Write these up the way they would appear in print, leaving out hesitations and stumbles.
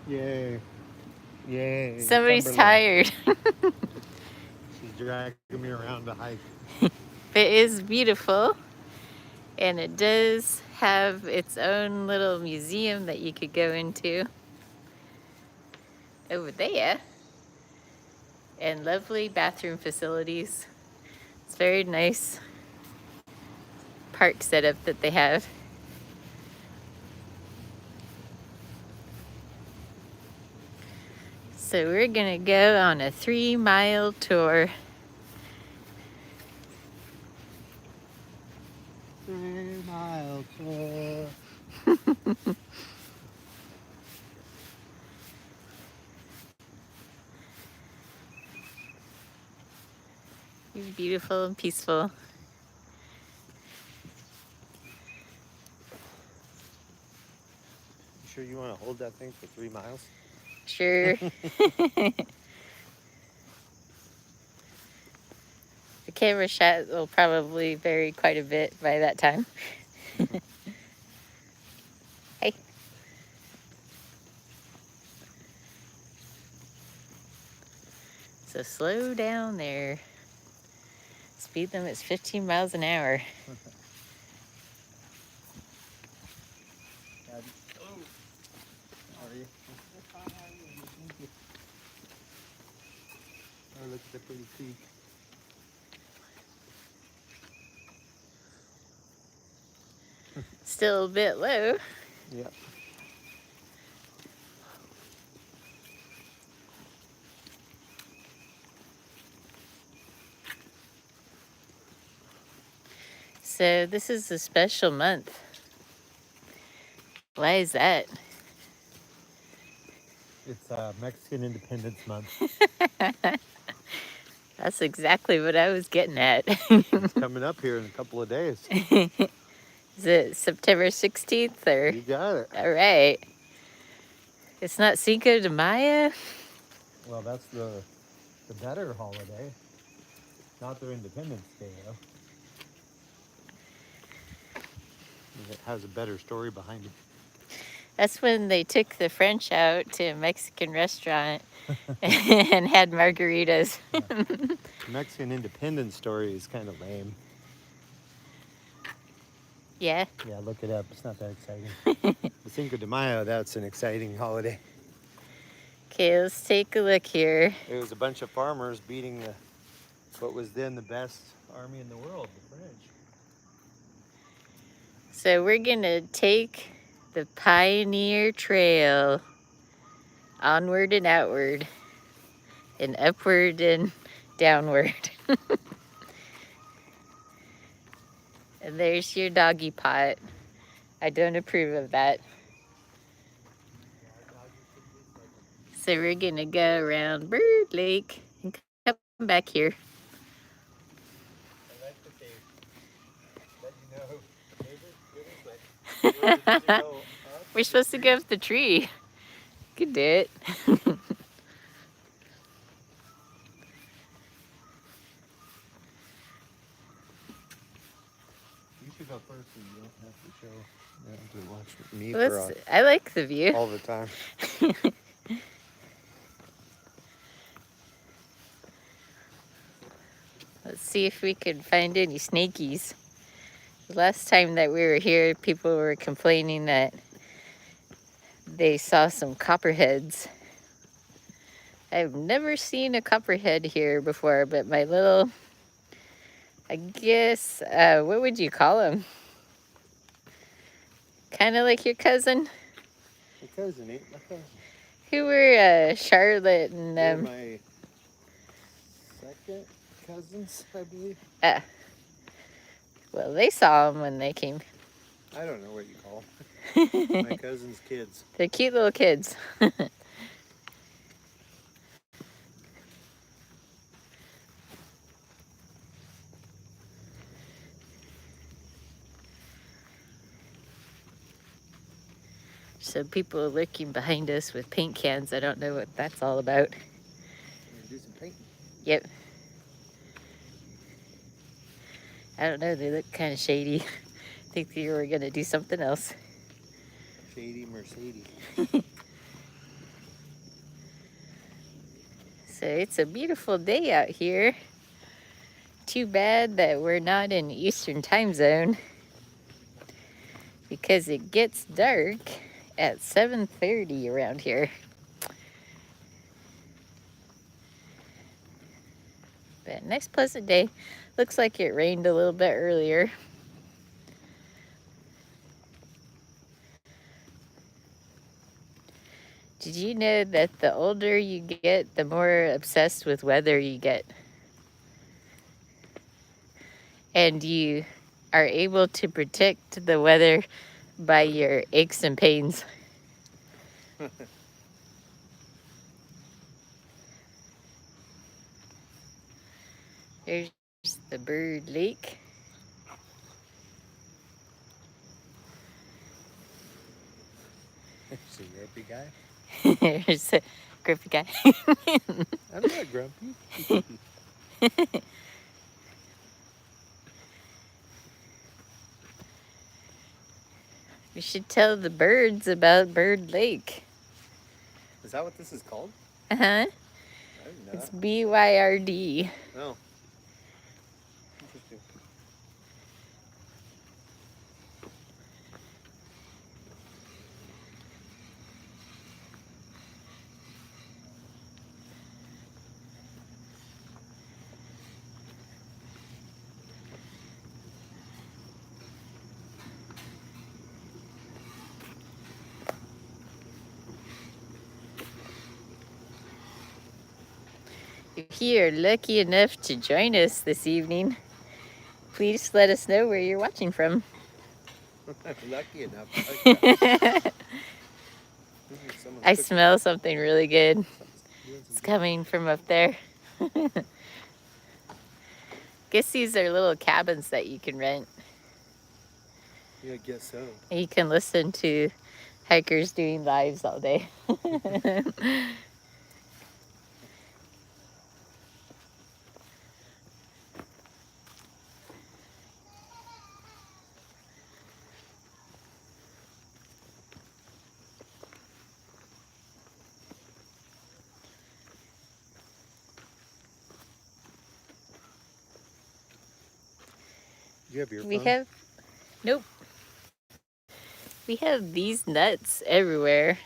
Yay. Yay. Somebody's Cumberland. tired. She's dragging me around to hike. It is beautiful, and it does have its own little museum that you could go into over there, and lovely bathroom facilities. It's very nice park setup that they have. So we're gonna go on a 3-mile tour. 3 mile tour. It's beautiful and peaceful. You sure you want to hold that thing for 3 miles? Sure. The camera shot will probably vary quite a bit by that time. Hey. So slow down there. Speed limit's 15 miles an hour. Oh, sorry. Oh, look at the pretty creek. Still a bit low. Yeah. So this is a special month. Why is that? It's Mexican Independence Month. That's exactly what I was getting at. It's coming up here in a couple of days. Is it September 16th or? You got it. All right. It's not Cinco de Mayo? Well, that's the better holiday. Not their Independence Day, though. It has a better story behind it. That's when they took the French out to a Mexican restaurant and had margaritas. The Mexican Independence story is kind of lame. Yeah. Yeah, look it up. It's not that exciting. The Cinco de Mayo, that's an exciting holiday. Okay, let's take a look here. It was a bunch of farmers beating what was then the best army in the world, the French. So we're gonna take the Pioneer Trail onward and outward and upward and downward. And there's your doggy pot. I don't approve of that. So we're gonna go around Bird Lake and come back here. I like the cave. Let you know, neighbor, good as quick. We're supposed to go up the tree. Could do it. You should go first so you don't have to show. You don't have to watch me for I like the view. all the time. Let's see if we could find any snakies. The last time that we were here, people were complaining that they saw some copperheads. I've never seen a copperhead here before, but my little, I guess, what would you call them? Kind of like your cousin? My cousin ain't my cousin. Who were Charlotte and They're my second cousins, I believe. well, they saw them when they came. I don't know what you call them. My cousin's kids. They're cute little kids. So people are lurking behind us with paint cans. I don't know what that's all about. Do some painting. Yep. I don't know. They look kind of shady. I think they were going to do something else. Shady Mercedes. So it's a beautiful day out here. Too bad that we're not in Eastern time zone because it gets dark at 7:30 around here. But nice pleasant day. Looks like it rained a little bit earlier. Did you know that the older you get, the more obsessed with weather you get? And you are able to predict the weather by your aches and pains. There's the bird lake. There's a grumpy guy. There's a grumpy guy. I'm not grumpy. We should tell the birds about Bird Lake. Is that what this is called? Uh-huh. I didn't know It's that. BYRD. Oh. Interesting. If you are lucky enough to join us this evening, please let us know where you're watching from. Lucky enough. Okay. I smell something really good. It's It's coming from up there. Guess these are little cabins that you can rent. Yeah, I guess so. And you can listen to hikers doing lives all day. Do you have your We phone? have, nope. We have these nuts everywhere.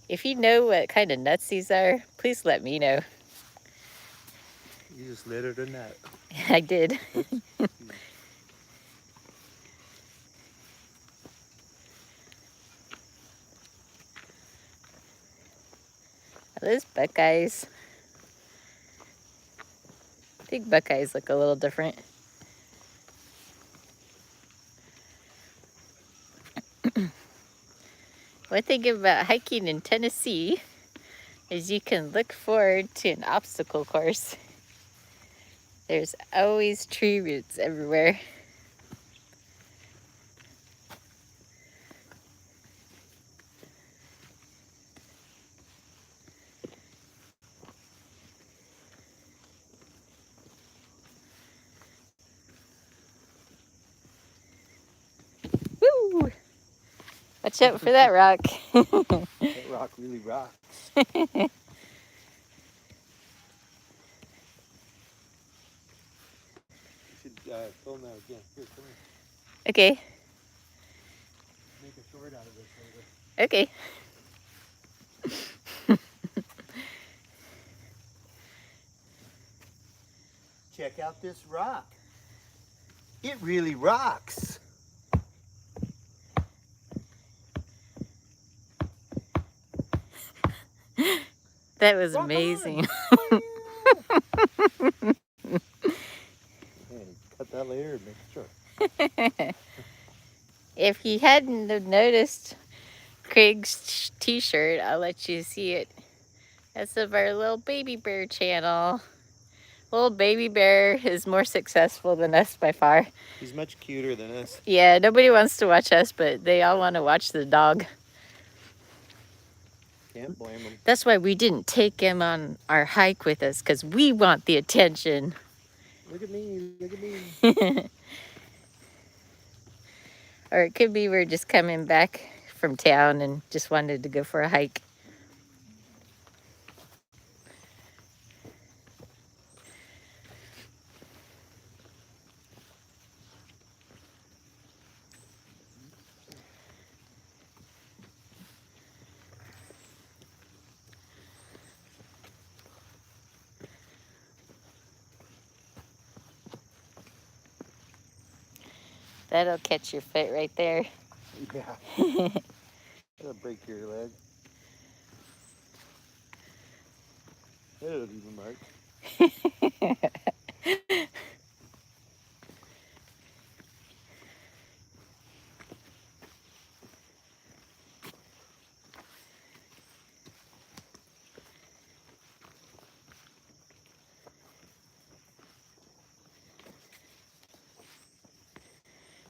If you know what kind of nuts these are, please let me know. You just littered a nut. I did. Those buckeyes. I think buckeyes look a little different. One thing about hiking in Tennessee is you can look forward to an obstacle course. There's always tree roots everywhere. Woo! Watch out for that rock. That rock really rocks. You should film that again. Here, come here. Okay, Make a short out of this later. okay. Check out this rock. It really rocks. That was Rock amazing. Hey, cut that later and make sure. If you hadn't have noticed Craig's t-shirt, I'll let you see it. That's of our little baby bear channel. Little baby bear is more successful than us by far. He's much cuter than us. Yeah, nobody wants to watch us, but they all want to watch the dog. Can't blame him. That's why we didn't take him on our hike with us, because we want the attention. Look at me, look at me. Or it could be we're just coming back from town and just wanted to go for a hike. That'll catch your foot right there. Yeah. That'll break your leg. That'll leave a mark.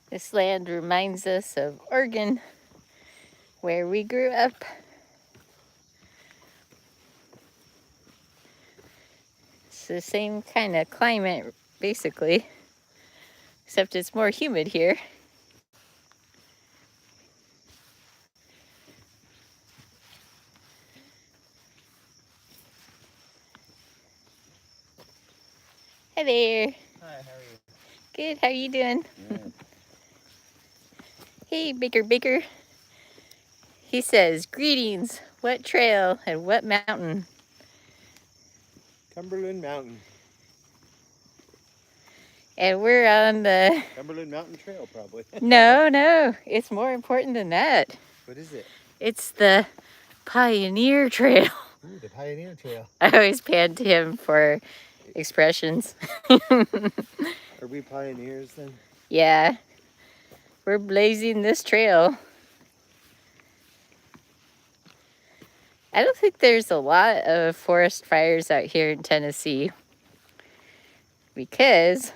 This land reminds us of Oregon, where we grew up. It's the same kind of climate, basically, except it's more humid here. Hi there. Hi, how are you? Good, how are you doing? Good. Hey, Baker. He says, greetings, what trail and what mountain? Cumberland Mountain. And we're on the... Cumberland Mountain Trail, probably. No, it's more important than that. What is it? It's the Pioneer Trail. Ooh, the Pioneer Trail. I always pan to him for expressions. Are we pioneers then? Yeah, we're blazing this trail. I don't think there's a lot of forest fires out here in Tennessee because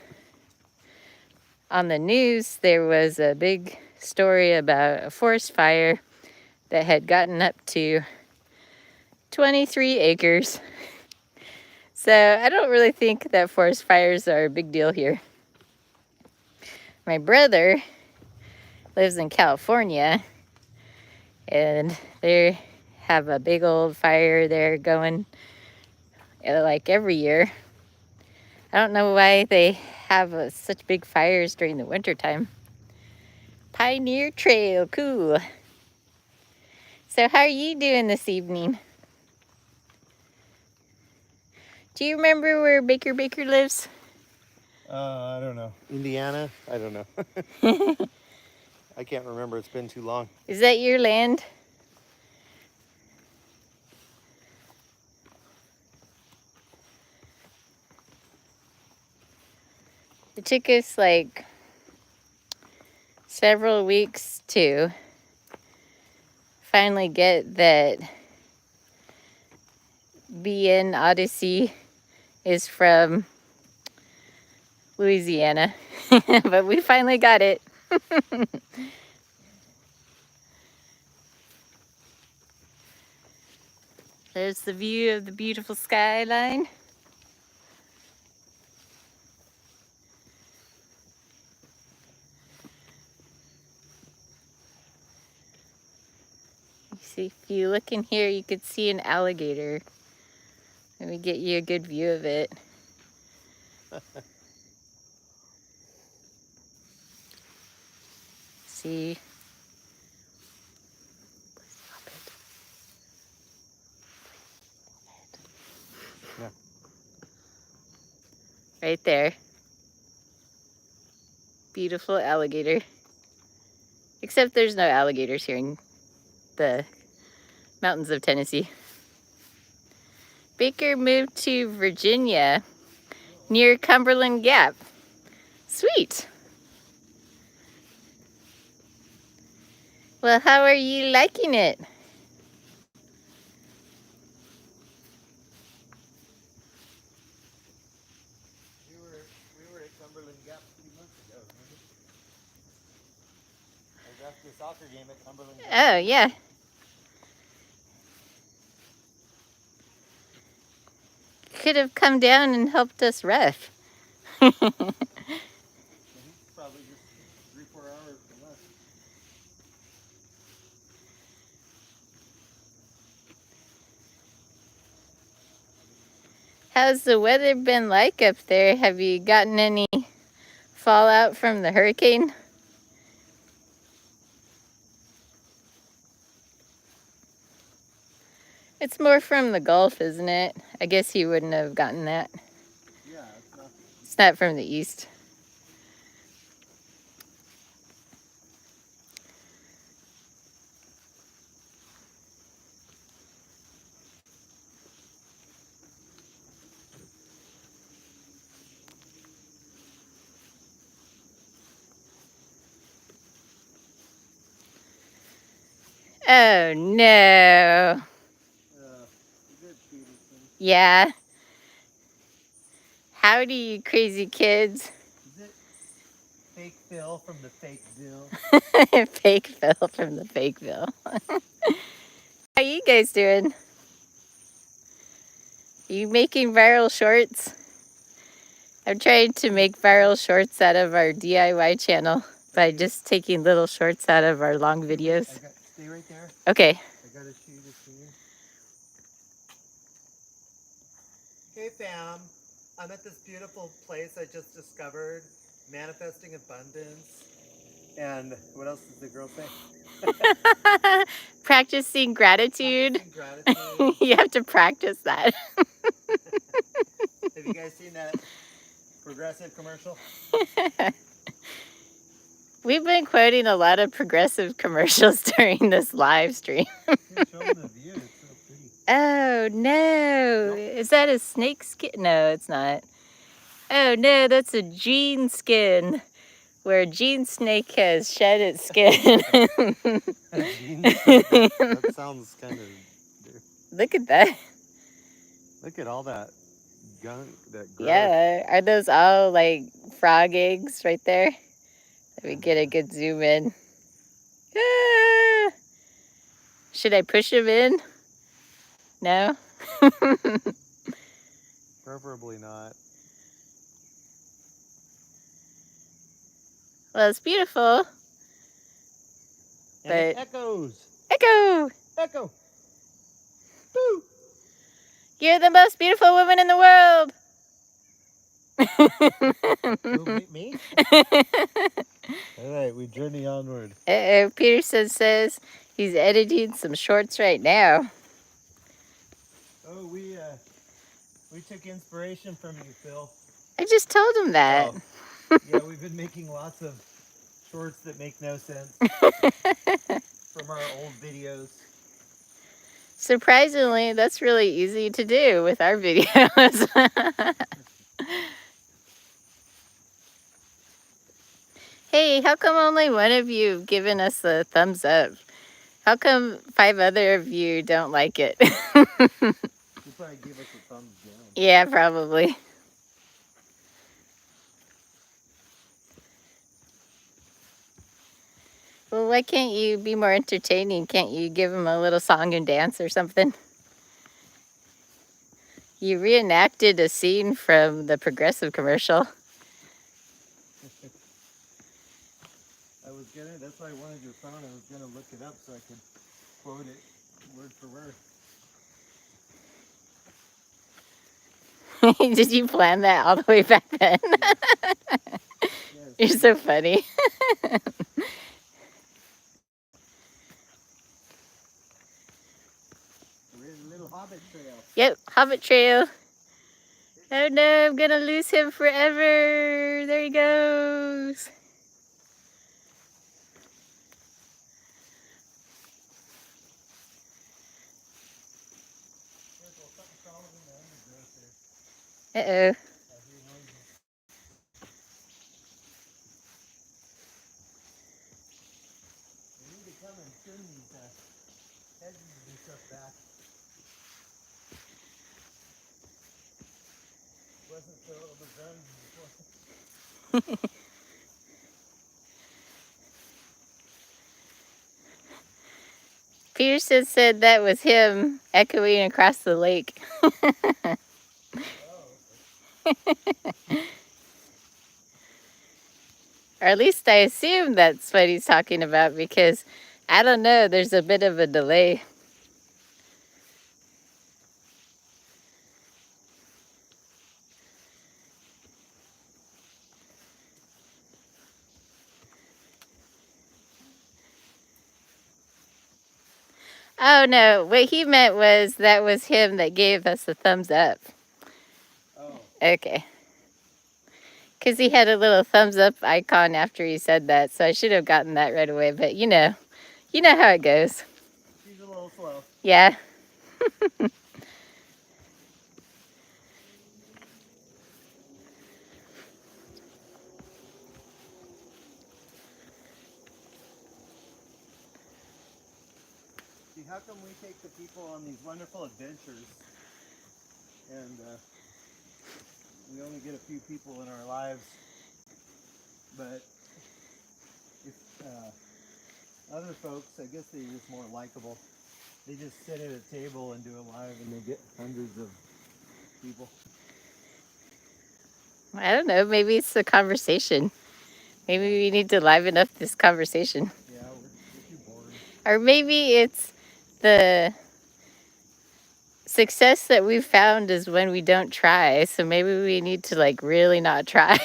on the news there was a big story about a forest fire that had gotten up to 23 acres. So I don't really think that forest fires are a big deal here. My brother lives in California and they have a big old fire there going like every year. I don't know why they have such big fires during the wintertime. Pioneer Trail, cool. So how are you doing this evening? Do you remember where Baker lives? I don't know. Indiana? I don't know. I can't remember. It's been too long. Is that your land? It took us like several weeks to finally get that BN Odyssey is from Louisiana, but we finally got it. There's the view of the beautiful skyline. You see, if you look in here, you could see an alligator. Let me get you a good view of it. See? Yeah. Right there. Beautiful alligator. Except there's no alligators here in the mountains of Tennessee. Baker moved to Virginia near Cumberland Gap. Sweet. Well, how are you liking it? We were at Cumberland Gap 3 months ago, remember? I was after the soccer game at Cumberland Gap. Oh, yeah. Could have come down and helped us ref. Probably just 3-4 hours from us. How's the weather been like up there? Have you gotten any fallout from the hurricane? It's more from the Gulf, isn't it? I guess you wouldn't have gotten that. Yeah, It's not from the east. Oh no. Good Peterson. Yeah. Howdy, you crazy kids. Is it fake Phil from the fake Bill? Fake Phil from the fake Bill. How you guys doing? Are you making viral shorts? I'm trying to make viral shorts out of our DIY channel by just taking little shorts out of our long videos. Stay right there. Okay. I gotta show you the scene. Hey fam, I'm at this beautiful place I just discovered, manifesting abundance. And what else does the girl say? Practicing gratitude. Practicing gratitude. You have to practice that. Have you guys seen that Progressive commercial? We've been quoting a lot of Progressive commercials during this live stream. Here, show them the view. It's so pretty. Oh no. Nope. Is that a snake skin? No, it's not. Oh no, that's a gene skin where a gene snake has shed its skin. That sounds kind of... Look at that. Look at all that gunk, that growth. Yeah, are those all like frog eggs right there? Let me get a good zoom in. Ah! Should I push them in? No? Preferably not. Well, it's beautiful. And it echoes. Echo! Echo. Boo! You're the most beautiful woman in the world! Who, me? All right, we journey onward. Uh-oh, Peterson says he's editing some shorts right now. Oh, we took inspiration from you, Phil. I just told him that. Oh. Yeah, we've been making lots of shorts that make no sense from our old videos. Surprisingly, that's really easy to do with our videos. Hey, how come only one of you have given us a thumbs up? How come 5 other of you don't like it? You probably give us a thumbs down. Yeah, probably. Well, why can't you be more entertaining? Can't you give them a little song and dance or something? You reenacted a scene from the Progressive commercial. That's why I wanted your phone. I was gonna look it up so I could quote it word for word. Did you plan that all the way back then? Yes. You're so funny. We're in a little hobbit trail. Yep, Hobbit Trail. Oh no, I'm gonna lose him forever. There he goes. Uh-oh. We need to come and trim these hedges and stuff back. Wasn't so overdone before. Peterson said that was him echoing across the lake. Or at least I assume that's what he's talking about because I don't know, there's a bit of a delay. Oh no, what he meant was that was him that gave us a thumbs up. Oh. Okay. Because he had a little thumbs up icon after he said that, so I should have gotten that right away, but you know how it goes. She's a little slow. Yeah. how come we take the people on these wonderful adventures and we only get a few people in our lives, but if other folks, I guess they're just more likable. They just sit at a table and do a live and they get hundreds of people. I don't know. Maybe it's the conversation. Maybe we need to liven up this conversation. Yeah, we're too boring. Or maybe it's the success that we've found is when we don't try. So maybe we need to like really not try.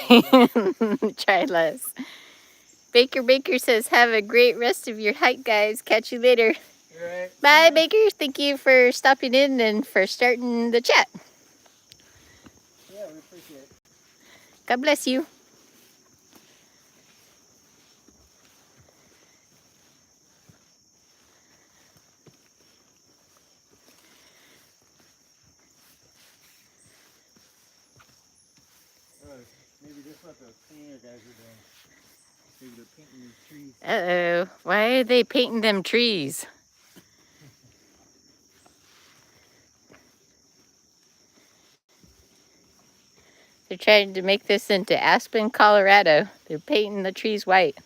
Try less. Baker says, have a great rest of your hike, guys. Catch you later. All right. Bye, Baker. Thank you for stopping in and for starting the chat. Yeah, we appreciate it. God bless you. Maybe this is what the cleaner guys are doing. Maybe they're painting these trees. Uh-oh. Why are they painting them trees? They're trying to make this into Aspen, Colorado. They're painting the trees white.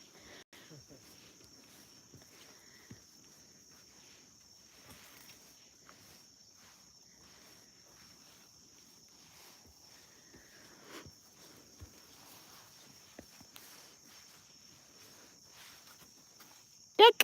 Duck.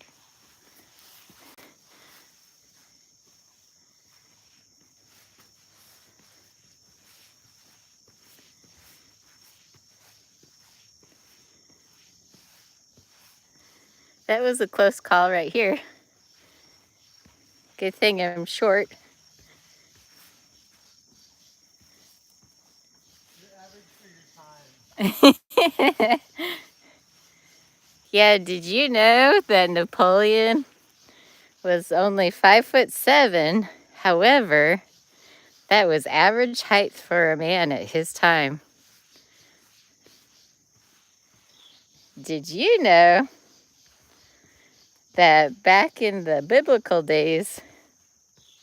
That was a close call right here. Good thing I'm short. You're average for your time. Yeah, did you know that Napoleon was only 5'7"? However, that was average height for a man at his time. Did you know that back in the biblical days,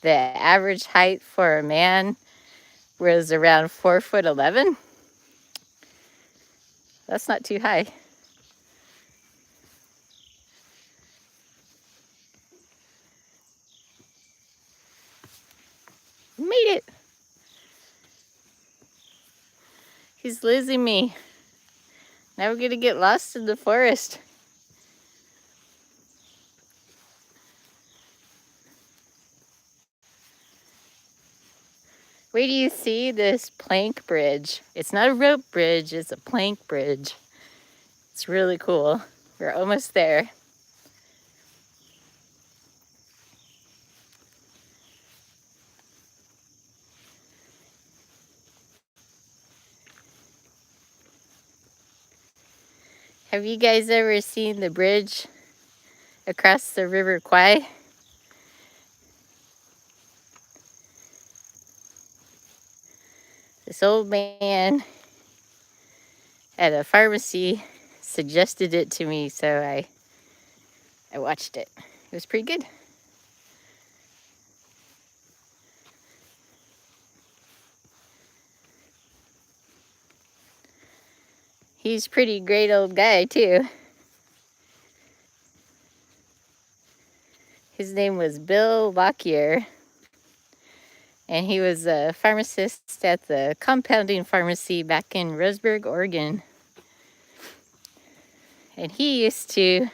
the average height for a man was around 4'11"? That's not too high. Made it. He's losing me. Now we're gonna get lost in the forest. Where do you see this plank bridge? It's not a rope bridge, it's a plank bridge. It's really cool. We're almost there. Have you guys ever seen the bridge across the River Kwai? This old man at a pharmacy suggested it to me, so I watched it. It was pretty good. He's a pretty great old guy too. His name was Bill Lockyer, and he was a pharmacist at the compounding pharmacy back in Roseburg, Oregon. And he used to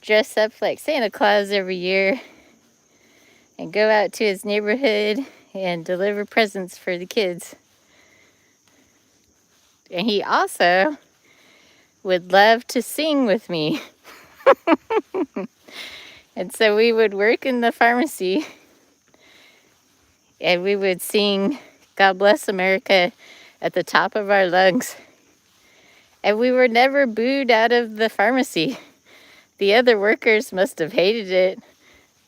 dress up like Santa Claus every year and go out to his neighborhood and deliver presents for the kids. And he also would love to sing with me. And so we would work in the pharmacy and we would sing God Bless America at the top of our lungs. And we were never booed out of the pharmacy. The other workers must have hated it,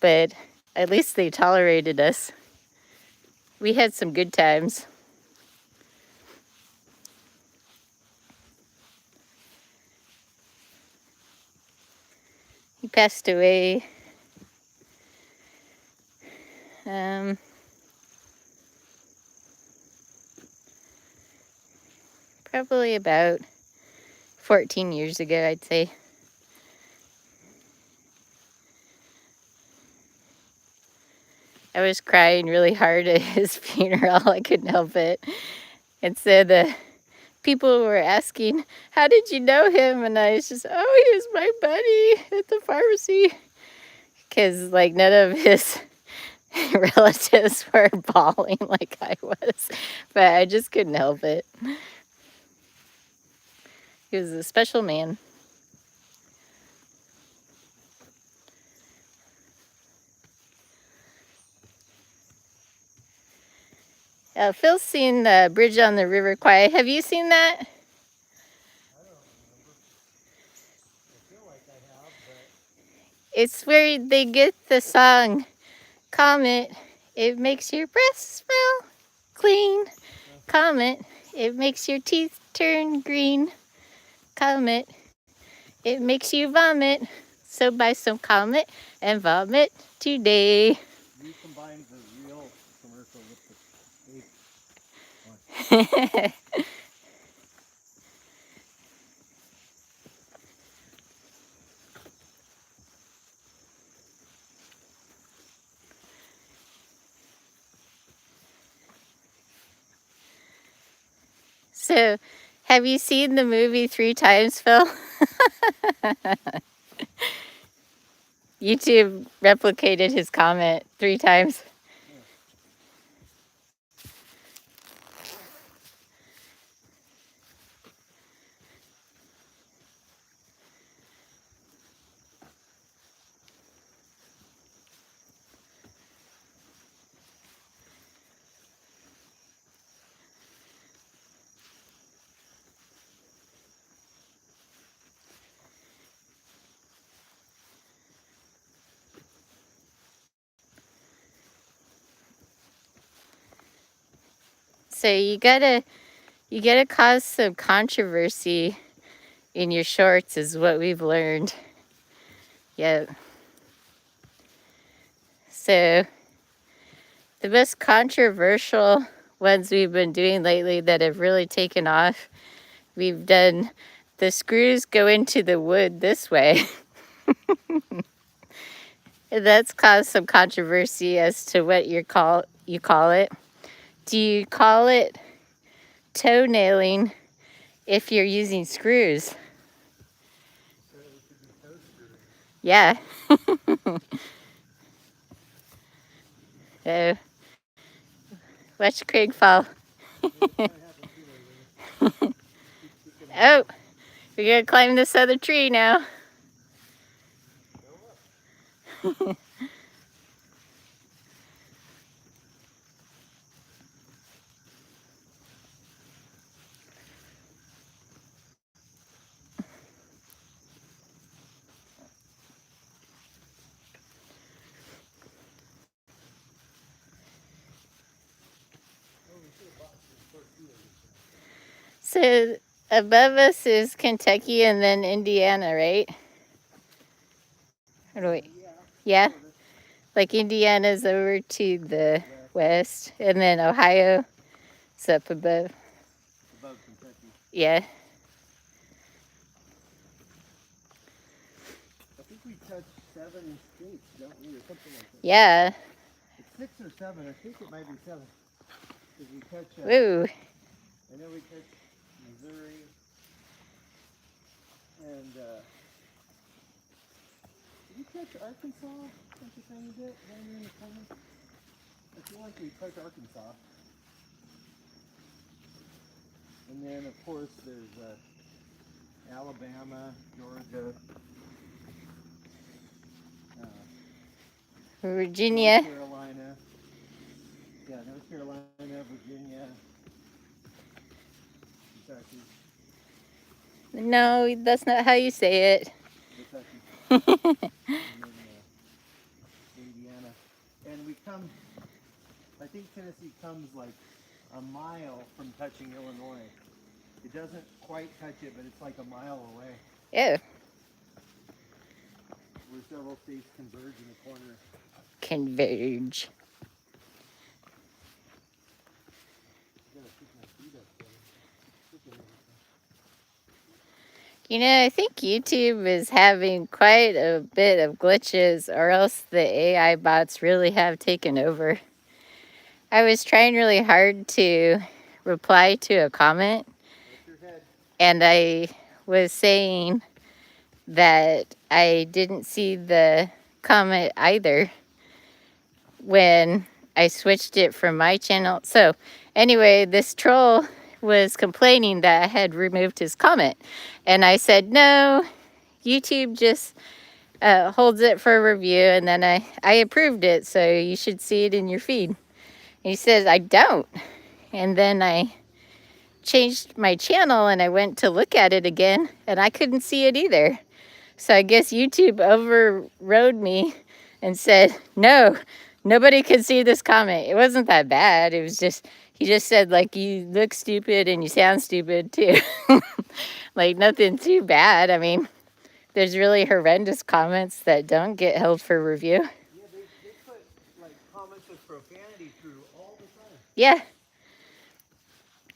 but at least they tolerated us. We had some good times. He passed away Probably about 14 years ago, I'd say. I was crying really hard at his funeral. I couldn't help it. And so the people were asking, how did you know him? And I was just, oh, he was my buddy at the pharmacy. Because, like, none of his relatives were bawling like I was. But I just couldn't help it. He was a special man. Phil's seen the Bridge on the River Kwai. Have you seen that? I don't remember. I feel like I have, but It's where they get the song, Comet, it makes your breath smell clean. Comet, it makes your teeth turn green. Comet, it makes you vomit. So buy some Comet and vomit today. you combined the real commercial with the fake one. So, have you seen the movie 3 times, Phil? YouTube replicated his comment 3 times. So you gotta cause some controversy in your shorts is what we've learned. Yeah. So the most controversial ones we've been doing lately that have really taken off, we've done the screws go into the wood this way. That's caused some controversy as to what you call it. Do you call it toenailing if you're using screws? Yeah. So, watch Craig fall. Oh, we're gonna climb this other tree now. So above us is Kentucky and then Indiana, right? Or wait, yeah? Like Indiana's over to the west, and then Ohio is up above. Above Kentucky. Yeah. I think we touched 7 states, don't we, or something like that. Yeah. It's 6 or 7. I think it might be 7. Because we touch. Woo. I know we touch Missouri and. Did we touch Arkansas? Just a tiny bit down there in the corner. I feel like we touched Arkansas. And then of course there's Alabama, Georgia. Virginia. North Carolina. Yeah, North Carolina, Virginia, Kentucky. No, that's not how you say it. Kentucky. And then Indiana. And we come, I think Tennessee comes like a mile from touching Illinois. It doesn't quite touch it, but it's like a mile away. Yeah. Where several states converge in the corner. Converge. You know, I think YouTube is having quite a bit of glitches, or else the AI bots really have taken over. I was trying really hard to reply to a comment, and I was saying that I didn't see the comment either when I switched it from my channel. So anyway, this troll was complaining that I had removed his comment, and I said, no, YouTube just holds it for review, and then I approved it, so you should see it in your feed. And he says, I don't. And then I changed my channel and I went to look at it again, and I couldn't see it either. So I guess YouTube overrode me and said, no, nobody could see this comment. It wasn't that bad. It was just, he just said, like, you look stupid and you sound stupid too. Like, nothing too bad. I mean, there's really horrendous comments that don't get held for review. Yeah, they put like comments with profanity through all the time. Yeah.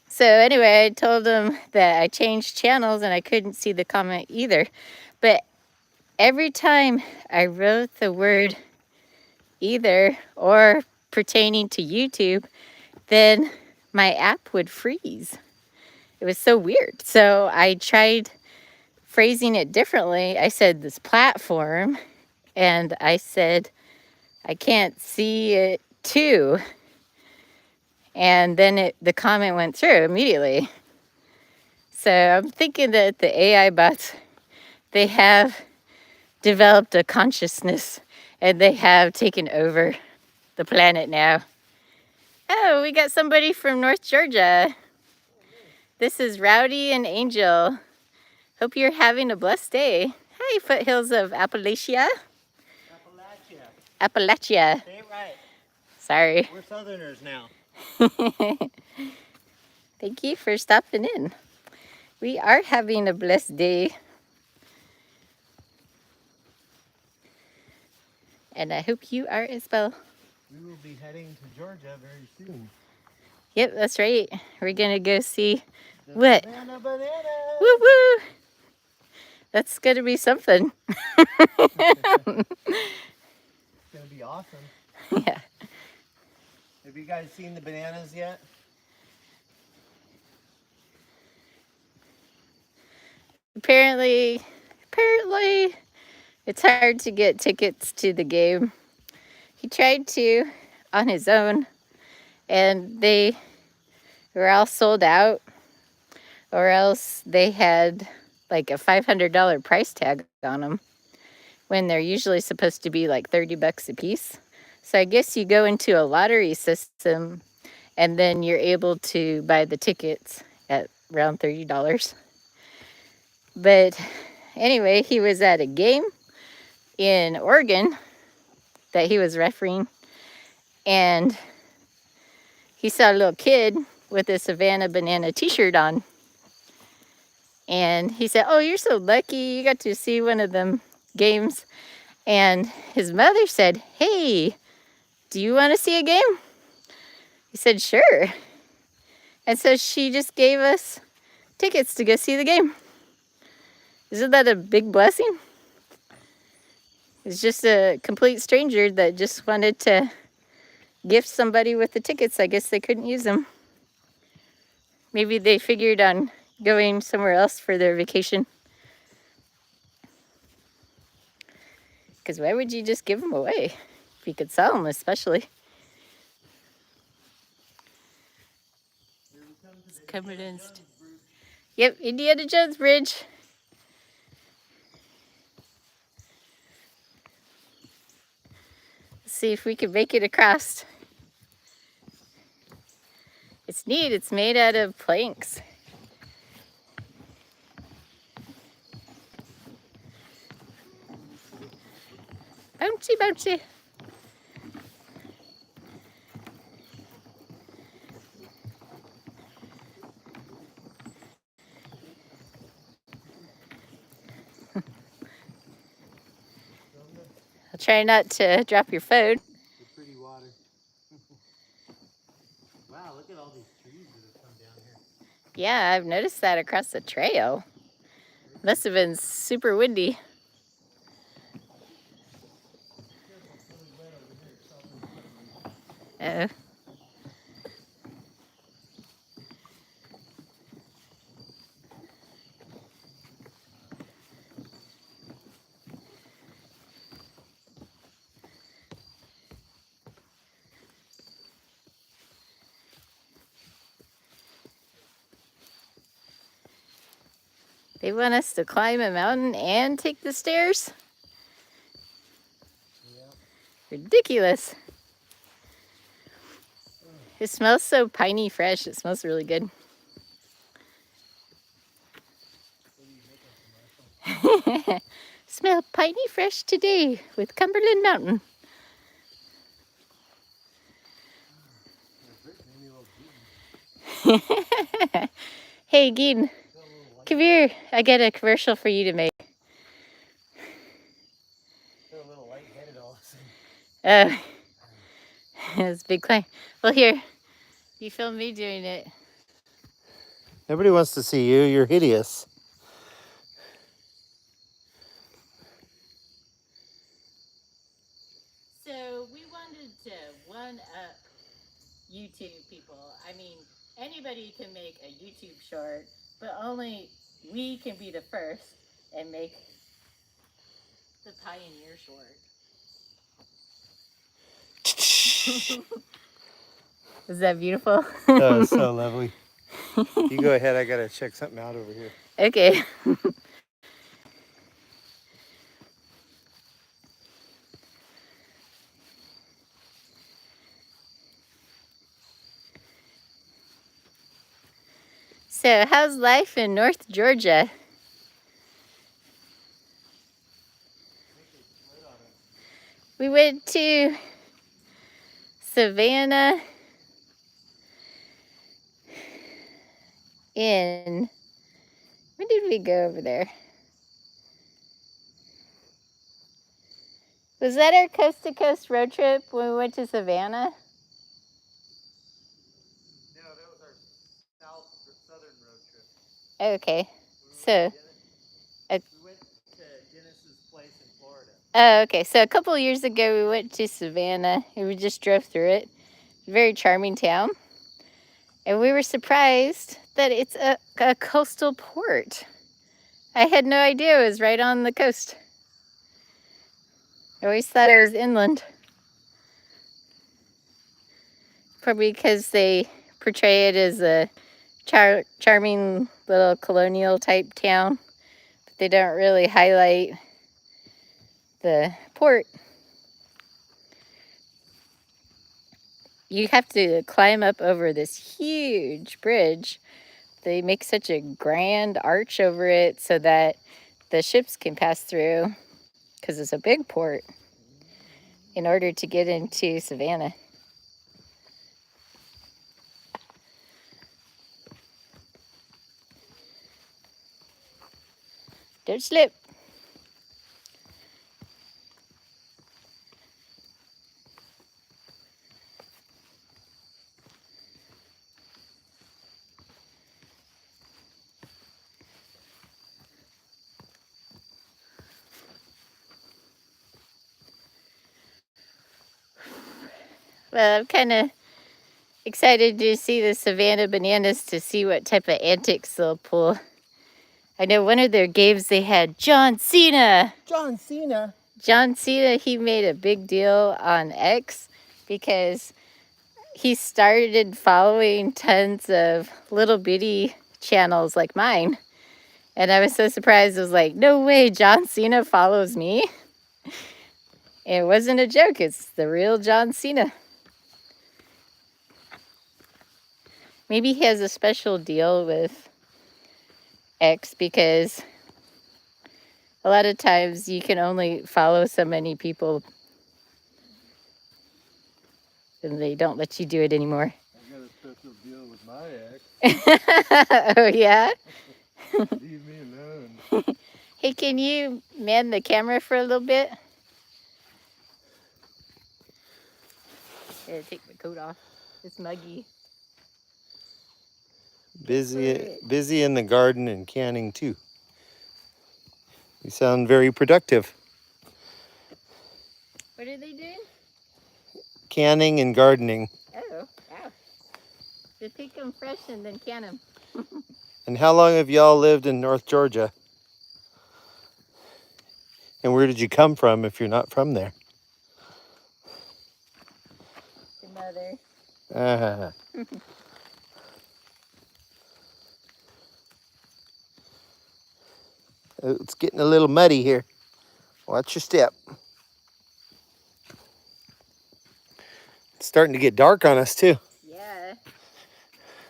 So anyway, I told him that I changed channels and I couldn't see the comment either. But every time I wrote the word either or pertaining to YouTube, then my app would freeze. It was so weird. So I tried phrasing it differently. I said this platform, and I said I can't see it too. And then the comment went through immediately. So I'm thinking that the AI bots, they have developed a consciousness and they have taken over the planet now. Oh, we got somebody from North Georgia. This is Rowdy and Angel. Hope you're having a blessed day. Hi, foothills of Appalachia. Appalachia. Say it right. Sorry. We're Southerners now. Thank you for stopping in. We are having a blessed day. And I hope you are as well. We will be heading to Georgia very soon. Yep, that's right. We're going to go see The what? Banana. Woo woo! That's going to be something. It's going to be awesome. Yeah. Have you guys seen the bananas yet? Apparently, it's hard to get tickets to the game. He tried to on his own, and they were all sold out, or else they had like a $500 price tag on them when they're usually supposed to be like 30 bucks a piece. So I guess you go into a lottery system and then you're able to buy the tickets at around $30. But anyway, he was at a game in Oregon that he was refereeing, and he saw a little kid with a Savannah Banana t-shirt on. And he said, oh, you're so lucky. You got to see one of them games. And his mother said, hey, do you want to see a game? He said, sure. And so she just gave us tickets to go see the game. Isn't that a big blessing? It's just a complete stranger that just wanted to gift somebody with the tickets. I guess they couldn't use them. Maybe they figured on going somewhere else for their vacation. Because why would you just give them away? If you could sell them, especially. It's coming in. Yep, Indiana Jones Bridge. Let's see if we can make it across. It's neat. It's made out of planks. Bouncy, bouncy. I'll try not to drop your phone. The pretty water. Wow, look at all these trees that have come down here. Yeah, I've noticed that across the trail. Must have been super windy. Oh. They want us to climb a mountain and take the stairs? Yeah. Ridiculous. It smells so piney fresh. It smells really good. Smell piney fresh today with Cumberland Mountain. Hey, Gene, come here. I got a commercial for you to make. Feel a little lightheaded all of a sudden. It's a big climb. Well, here, you film me doing it. Nobody wants to see you. You're hideous. So we wanted to one-up YouTube people. I mean, anybody can make a YouTube short, but only we can be the first and make the pioneer short. Is that beautiful? That was so lovely. You go ahead. I gotta check something out over here. Okay. So, how's life in North Georgia? We went to Savannah when did we go over there? Was that our coast to coast road trip when we went to Savannah? No, that was our southern road trip. Okay. We went to Dennis's place in Florida. Oh, okay. So a couple of years ago, we went to Savannah and we just drove through it. Very charming town. And we were surprised that it's a coastal port. I had no idea it was right on the coast. I always thought it was inland. Probably because they portray it as a charming little colonial type town. But they don't really highlight the port. You have to climb up over this huge bridge. They make such a grand arch over it so that the ships can pass through, because it's a big port, in order to get into Savannah. Don't slip. Well, I'm kind of excited to see the Savannah Bananas to see what type of antics they'll pull. I know one of their games they had John Cena. John Cena. John Cena, he made a big deal on X because he started following tons of little bitty channels like mine. And I was so surprised. I was like, no way, John Cena follows me. It wasn't a joke. It's the real John Cena. Maybe he has a special deal with X because a lot of times you can only follow so many people and they don't let you do it anymore. I got a special deal with my ex. Oh, yeah? Leave me alone. Hey, can you man the camera for a little bit? Here, take my coat off. It's muggy. Busy in the garden and canning too. You sound very productive. What are they doing? Canning and gardening. Oh, wow. They pick them fresh and then can them. And how long have y'all lived in North Georgia? And where did you come from if you're not from there? The mother. Ah. It's getting a little muddy here. Watch your step. It's starting to get dark on us too. Yeah.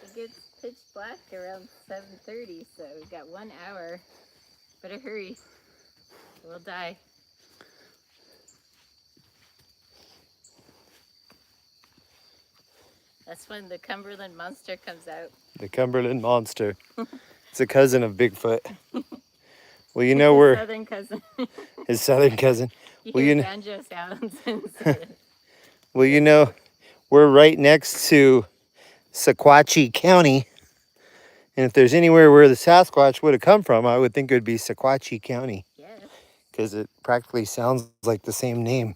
It gets pitch black around 7:30, so we've got 1 hour. Better hurry. We'll die. That's when the Cumberland monster comes out. The Cumberland monster. It's a cousin of Bigfoot. Well, you It's know, his we're southern cousin. his southern cousin. You Well, hear you banjo sounds. well, you know, we're right next to Sequatchie County. And if there's anywhere where the Sasquatch would have come from, I would think it would be Sequatchie County. Yes. Because it practically sounds like the same name.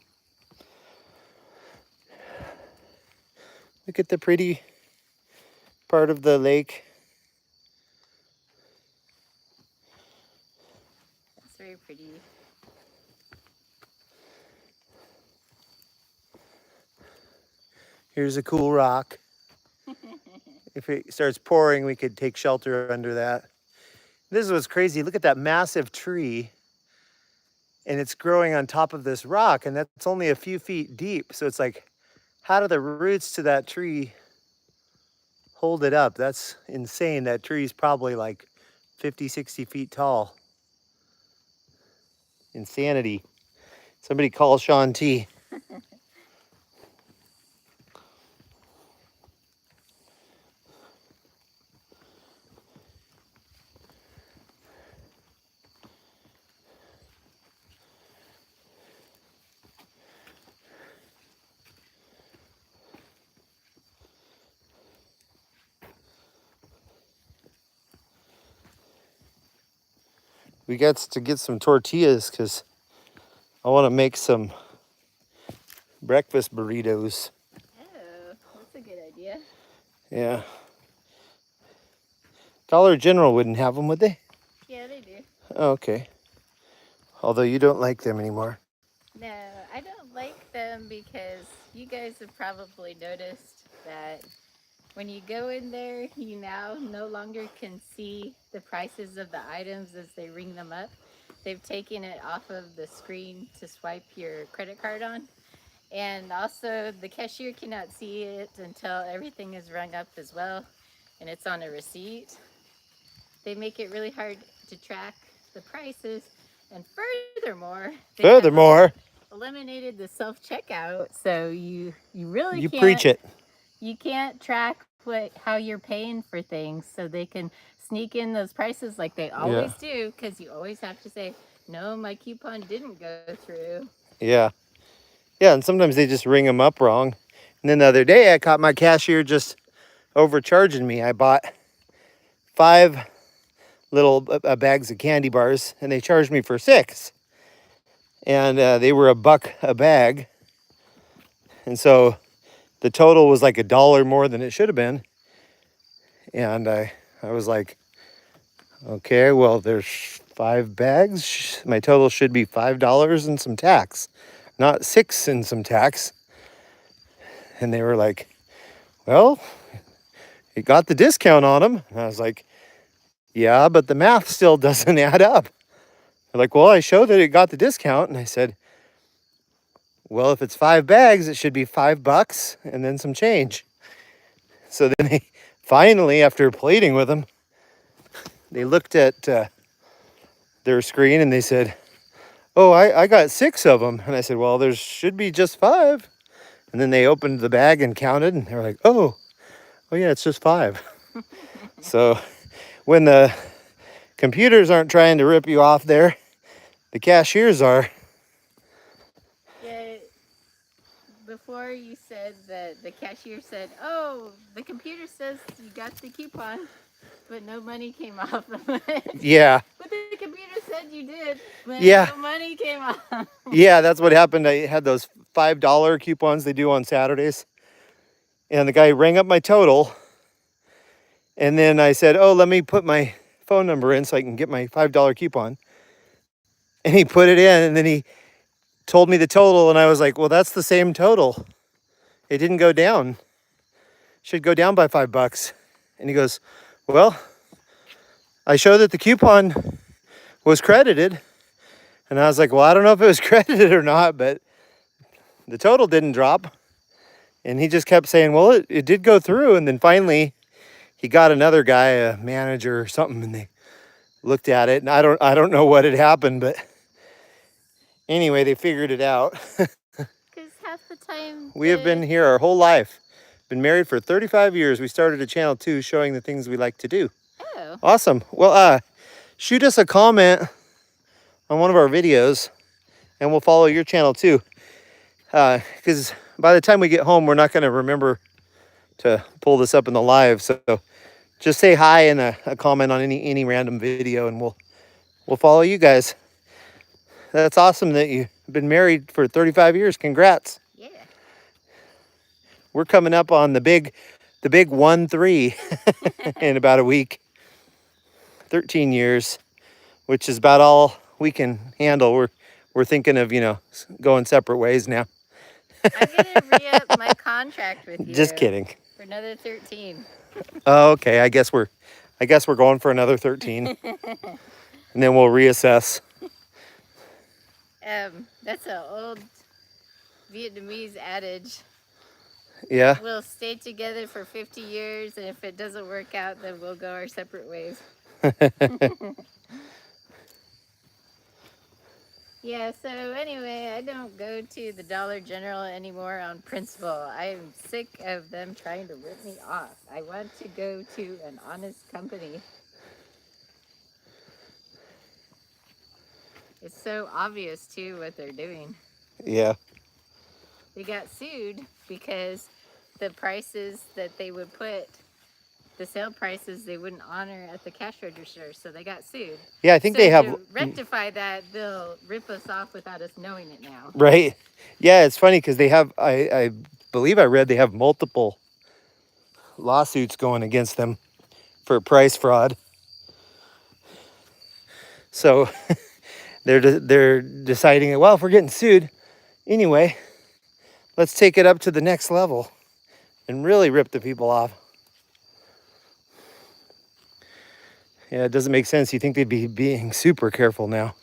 Look at the pretty part of the lake. That's very pretty. Here's a cool rock. If it starts pouring, we could take shelter under that. This is what's crazy. Look at that massive tree. And it's growing on top of this rock, and that's only a few feet deep. So it's like, how do the roots to that tree hold it up? That's insane. That tree's probably like 50, 60 feet tall. Insanity. Somebody call Sean T. We got to get some tortillas because I want to make some breakfast burritos. Oh, that's a good idea. Yeah. Dollar General wouldn't have them, would they? Yeah, they do. Oh, okay. Although you don't like them anymore. No, I don't like them because you guys have probably noticed that when you go in there, you now no longer can see the prices of the items as they ring them up. They've taken it off of the screen to swipe your credit card on. And also, the cashier cannot see it until everything is rung up as well and it's on a receipt. They make it really hard to track the prices. And furthermore, they have eliminated the self-checkout, so you really You can't preach it. you can't track how you're paying for things, so they can sneak in those prices like they always do, because you always have to say, no, my coupon didn't go through. Yeah. Yeah, and sometimes they just ring them up wrong. And then the other day I caught my cashier just overcharging me. I bought 5 little bags of candy bars and they charged me for 6. And they were $1 a bag. And so the total was like $1 more than it should have been. And I was like, okay, well, there's 5 bags. My total should be $5 and some tax, not 6 and some tax. And they were like, well, you got the discount on them. And I was like, yeah, but the math still doesn't add up. They're like, well, I showed that it got the discount. And I said, well, if it's 5 bags, it should be $5 and then some change. So then they finally, after pleading with them, they looked at their screen and they said, oh, I got 6 of them. And I said, well, there should be just 5. And then they opened the bag and counted and they were like, oh yeah, it's just 5. So when the computers aren't trying to rip you off there, the cashiers are. Yeah, before you said that the cashier said, oh, the computer says you got the coupon, but no money came off of it. Yeah. But the computer said you did. When Yeah. no money came out. Yeah, that's what happened. I had those $5 coupons they do on Saturdays. And the guy rang up my total. And then I said, oh, let me put my phone number in so I can get my $5 coupon. And he put it in, and then he told me the total, and I was like, well, that's the same total. It didn't go down. Should go down by $5. And he goes, well, I showed that the coupon was credited. And I was like, well, I don't know if it was credited or not, but the total didn't drop. And he just kept saying, well, it did go through. And then finally he got another guy, a manager or something, and they looked at it. And I don't know what had happened, but anyway, they figured it out. Because half the time We have been here our whole life. Been married for 35 years. We started a channel too, showing the things we like to do. Oh. Awesome. Well, shoot us a comment on one of our videos, and we'll follow your channel too. Because by the time we get home, we're not going to remember to pull this up in the live. So just say hi and a comment on any random video, and we'll follow you guys. That's awesome that you've been married for 35 years. Congrats. Yeah. We're coming up on the big 1-3 in about a week. 13 years, which is about all we can handle. We're thinking of, going separate ways now. I'm gonna re-up my contract with you. Just kidding. For another 13. Oh, okay. I guess we're going for another 13. And then we'll reassess. That's an old Vietnamese adage. Yeah. We'll stay together for 50 years, and if it doesn't work out, then we'll go our separate ways. Yeah, so anyway, I don't go to the Dollar General anymore on principle. I'm sick of them trying to rip me off. I want to go to an honest company. It's so obvious, too, what they're doing. Yeah. They got sued because the prices that they would put, the sale prices, they wouldn't honor at the cash register, so they got sued. Yeah, I think they have. To rectify that, they'll rip us off without us knowing it now. Right. Yeah, it's funny because they have. I believe I read they have multiple lawsuits going against them for price fraud. So they're deciding, well, if we're getting sued anyway, let's take it up to the next level and really rip the people off. Yeah, it doesn't make sense. You think they'd be being super careful now.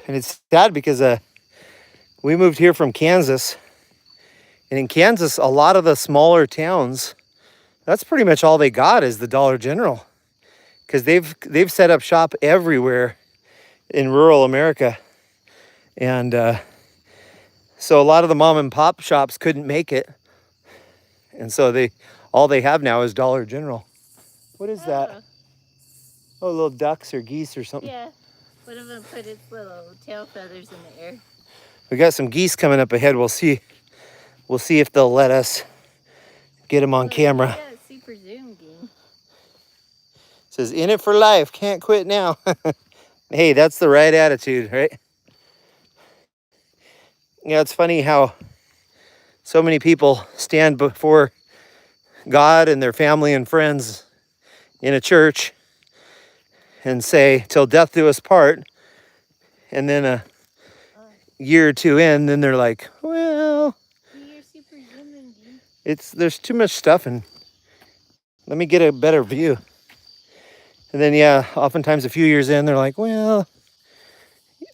And it's sad because we moved here from Kansas. And in Kansas, a lot of the smaller towns, that's pretty much all they got is the Dollar General. Because they've set up shop everywhere in rural America. And so a lot of the mom and pop shops couldn't make it. And so all they have now is Dollar General. What is that? Oh, little ducks or geese or something. Yeah. One of them put its little tail feathers in the air. We got some geese coming up ahead. We'll see if they'll let us get them on camera. Yeah, super zoom game. It says, in it for life, can't quit now. Hey, that's the right attitude, right? Yeah, it's funny how so many people stand before God and their family and friends in a church and say, till death do us part. And then a year or two in, then they're like, well, You're super zooming, dude. there's too much stuff, and let me get a better view. And then, yeah, oftentimes a few years in, they're like, well,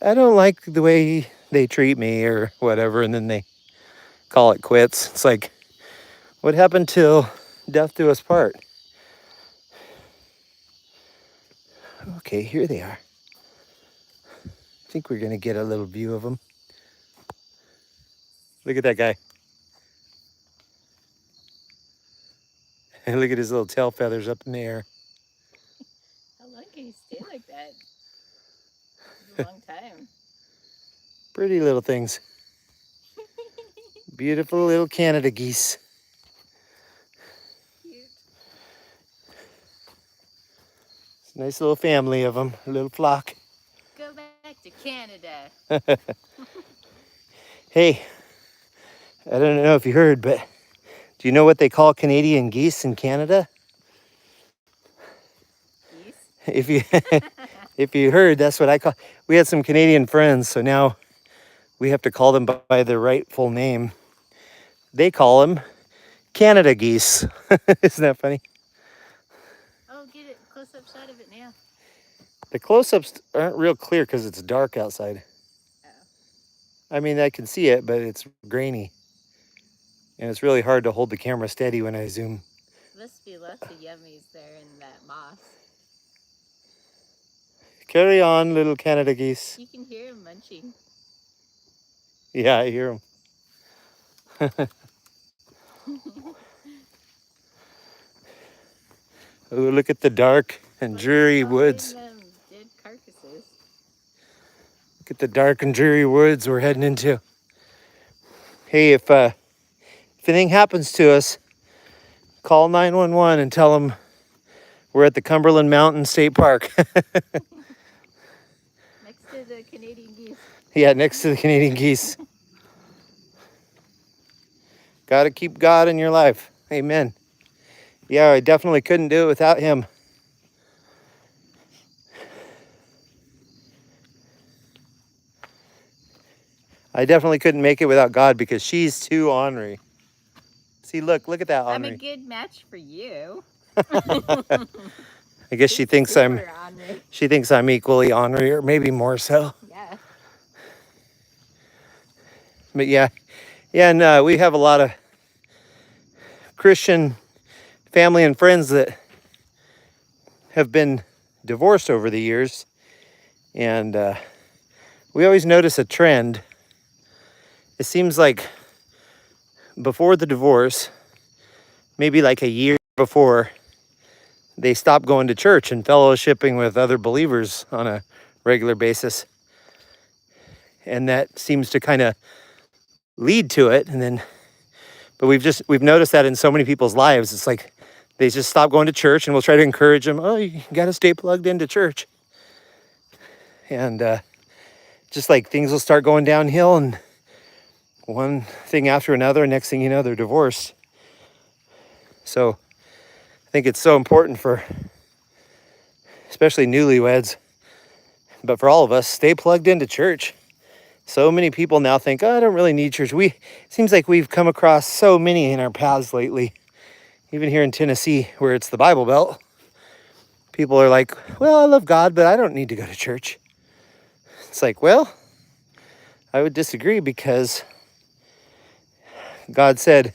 I don't like the way they treat me or whatever. And then they call it quits. It's like, what happened till death do us part? Okay, here they are. I think we're going to get a little view of them. Look at that guy. And look at his little tail feathers up in the air. How long can you stay like that? It's a long time. Pretty little things. Beautiful little Canada geese. Cute. Nice little family of them, a little flock. Go back to Canada. Hey, I don't know if you heard, but do you know what they call Canadian geese in Canada? Geese? If you if you heard, that's what I call. We had some Canadian friends, so now we have to call them by their rightful name. They call them Canada geese. Isn't that funny? Oh, get it close-up shot of it now. The close-ups aren't real clear because it's dark outside. Oh. I mean, I can see it, but it's grainy. And it's really hard to hold the camera steady when I zoom. Must be lots of yummies there in that moss. Carry on, little Canada geese. You can hear them munching. Yeah, I hear them. Oh, look at the dark and dreary woods. Dead carcasses. Look at the dark and dreary woods we're heading into. Hey, if anything happens to us, call 911 and tell them we're at the Cumberland Mountain State Park. Next to the Canadian geese. Yeah, next to the Canadian geese. Got to keep God in your life. Amen. Yeah, I definitely couldn't do it without him. I definitely couldn't make it without God because she's too ornery. See, look at that ornery. I'm a good match for you. I guess she thinks ornery. She thinks I'm equally ornery, or maybe more so. Yeah. But yeah, and we have a lot of Christian family and friends that have been divorced over the years, and we always notice a trend. It seems like before the divorce, maybe like a year before, they stopped going to church and fellowshipping with other believers on a regular basis. And that seems to kind of lead to it. But we've noticed that in so many people's lives. It's like they just stop going to church, and we'll try to encourage them. Oh, you got to stay plugged into church. And just like things will start going downhill, and one thing after another, next thing you know, they're divorced. So I think it's so important for especially newlyweds, but for all of us, stay plugged into church. So many people now think, oh, I don't really need church. It seems like we've come across so many in our paths lately, even here in Tennessee, where it's the Bible Belt. People are like, well, I love God, but I don't need to go to church. It's like, well, I would disagree, because God said,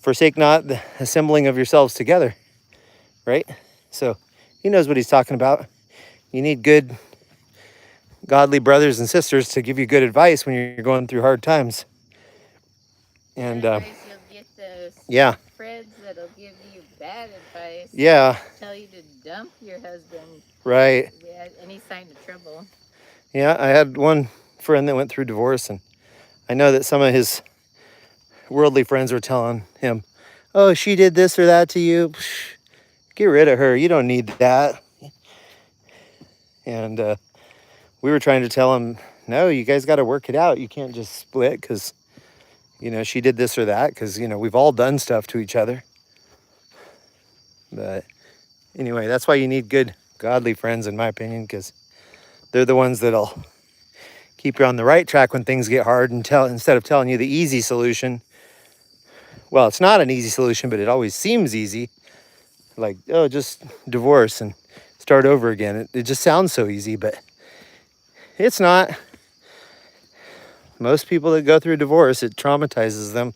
forsake not the assembling of yourselves together, right? So he knows what he's talking about. You need good, godly brothers and sisters to give you good advice when you're going through hard times. And otherwise you'll get those friends that'll give you bad advice. Yeah. Tell you to dump your husband. Right. Yeah, any sign of trouble. Yeah, I had one friend that went through divorce, and I know that some of his worldly friends were telling him, oh, she did this or that to you. Psh, get rid of her. You don't need that. And we were trying to tell him, no, you guys got to work it out. You can't just split because, she did this or that, because, we've all done stuff to each other. But anyway, that's why you need good, godly friends, in my opinion, because they're the ones that'll keep you on the right track when things get hard, and instead of telling you the easy solution. Well, it's not an easy solution, but it always seems easy. Like, oh, just divorce and start over again. It just sounds so easy, but it's not. Most people that go through divorce, it traumatizes them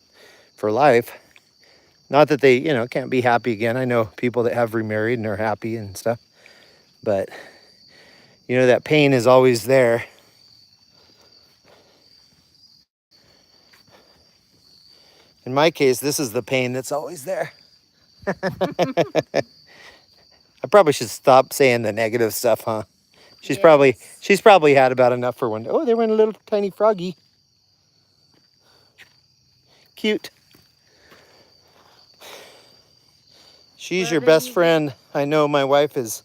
for life. Not that they, can't be happy again. I know people that have remarried and are happy and stuff. But, that pain is always there. In my case, this is the pain that's always there. I probably should stop saying the negative stuff, huh? She's probably had about enough for one day. Oh, there went a little tiny froggy. Cute. She's your best friend. I know my wife is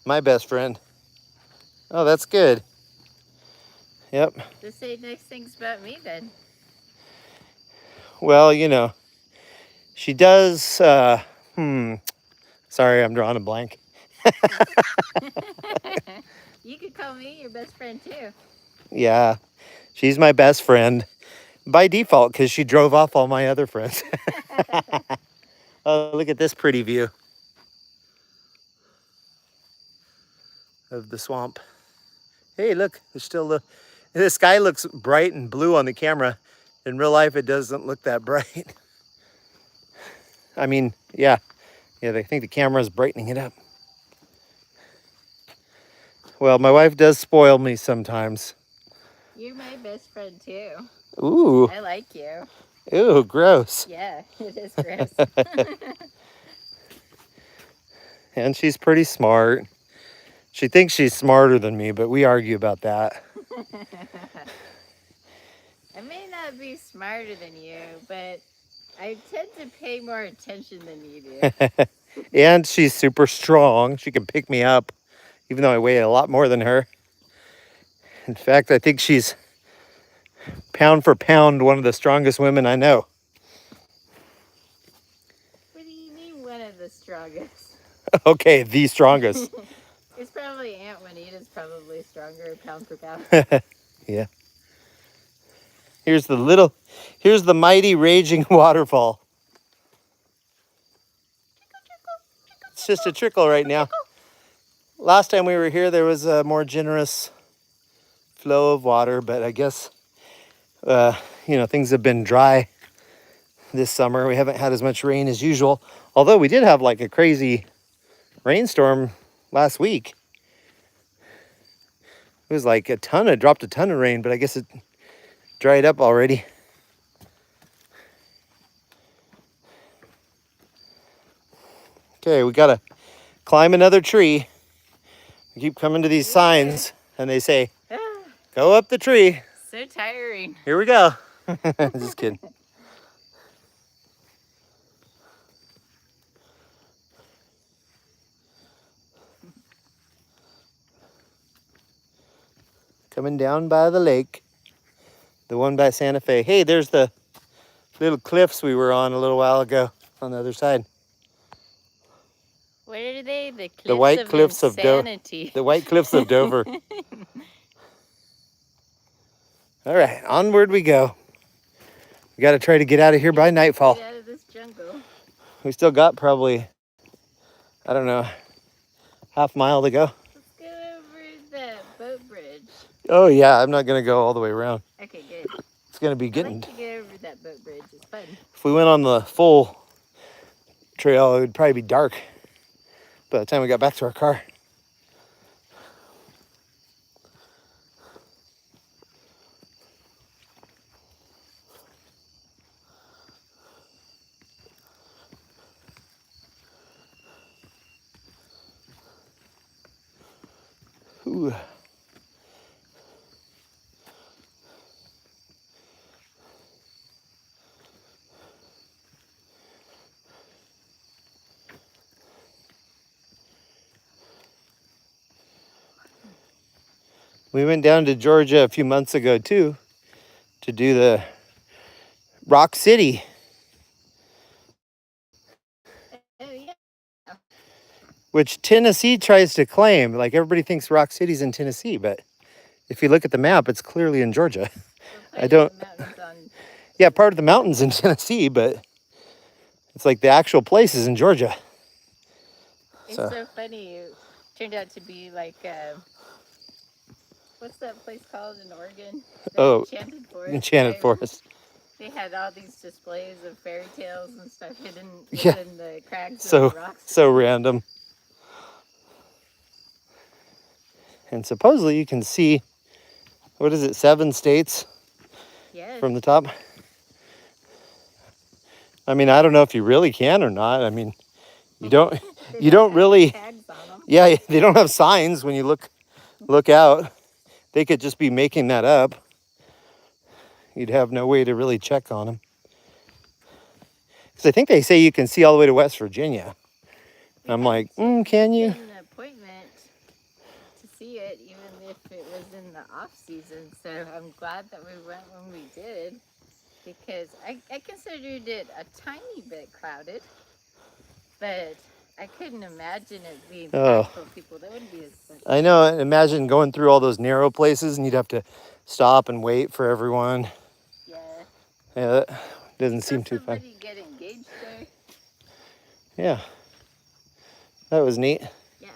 My best friend. Oh, that's good. Yep. Just say nice things about me then. Well, you know, she does. Sorry, I'm drawing a blank. You could call me your best friend too. Yeah, she's my best friend by default because she drove off all my other friends. Oh, look at this pretty view of the swamp. Hey, look, there's still the sky looks bright and blue on the camera. In real life, it doesn't look that bright. I mean, yeah, I think the camera is brightening it up. Well, my wife does spoil me sometimes. You're my best friend too. Ooh. I like you. Ooh, gross. Yeah, it is gross. And she's pretty smart. She thinks she's smarter than me, but we argue about that. I may not be smarter than you, but I tend to pay more attention than you do. And she's super strong. She can pick me up, even though I weigh a lot more than her. In fact, I think she's pound for pound one of the strongest women I know. What do you mean one of the strongest? Okay, the strongest. It's probably Aunt Juanita's probably stronger pound for pound. Yeah. Here's the mighty raging waterfall. It's just a trickle right now. Last time we were here, there was a more generous flow of water, but I guess, things have been dry this summer. We haven't had as much rain as usual, although we did have like a crazy rainstorm last week. It was like dropped a ton of rain, but I guess it dried up already. Okay, we gotta climb another tree. We keep coming to these signs and they say, go up the tree. So tiring. Here we go. Just kidding. Coming down by the lake. The one by Santa Fe. Hey, there's the little cliffs we were on a little while ago on the other side. What are they? The cliffs The white of cliffs insanity. The white cliffs of Dover. All right, onward we go. We got to try to get out of here by nightfall. Get out of this jungle. We still got probably, I don't know, half mile to go. Let's go over the boat bridge. Oh yeah, I'm not gonna go all the way around. Okay, good. It's gonna be I getting. like to get over that boat bridge. It's fun. If we went on the full trail, it would probably be dark by the time we got back to our car. Ooh. We went down to Georgia a few months ago too to do the Rock City. Oh, yeah. Which Tennessee tries to claim. Like everybody thinks Rock City's in Tennessee, but if you look at the map, it's clearly in Georgia. I don't. Yeah, part of the mountains in Tennessee, but it's like the actual place is in Georgia. It's so funny. It turned out to be like, what's that place called in Oregon? The Enchanted Forest. Enchanted Forest. They had all these displays of fairy tales and stuff hidden within the cracks of the rocks. So random. And supposedly you can see, what is it, 7 states from the top? I mean, I don't know if you really can or not. I mean, you don't really, tags on them. Yeah, they don't have signs when you look out. They could just be making that up. You'd have no way to really check on them. Because I think they say you can see all the way to West Virginia. And I'm like, can you? An appointment off season, so I'm glad that we went when we did, because I considered it a tiny bit crowded, but I couldn't imagine it being Oh. packed full of people. That wouldn't be as fun. I know. Imagine going through all those narrow places and you'd have to stop and wait for everyone. Yeah. Yeah, that doesn't Saw seem too fun. somebody get engaged there. Yeah, that was neat. Yeah.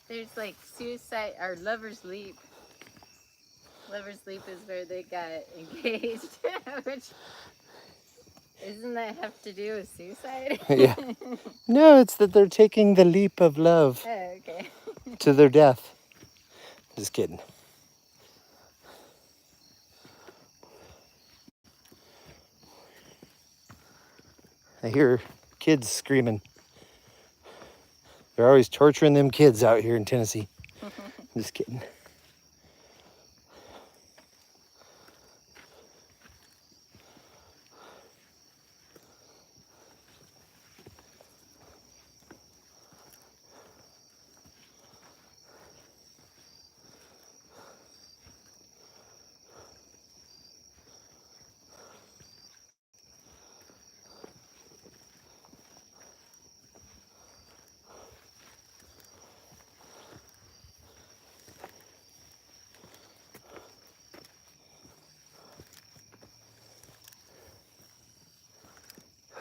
There's like suicide or Lover's Leap. Lover's Leap is where they got engaged, which doesn't that have to do with suicide? Yeah. No, it's that they're taking the leap of love Oh, okay. to their death. Just kidding. I hear kids screaming. They're always torturing them kids out here in Tennessee. Just kidding.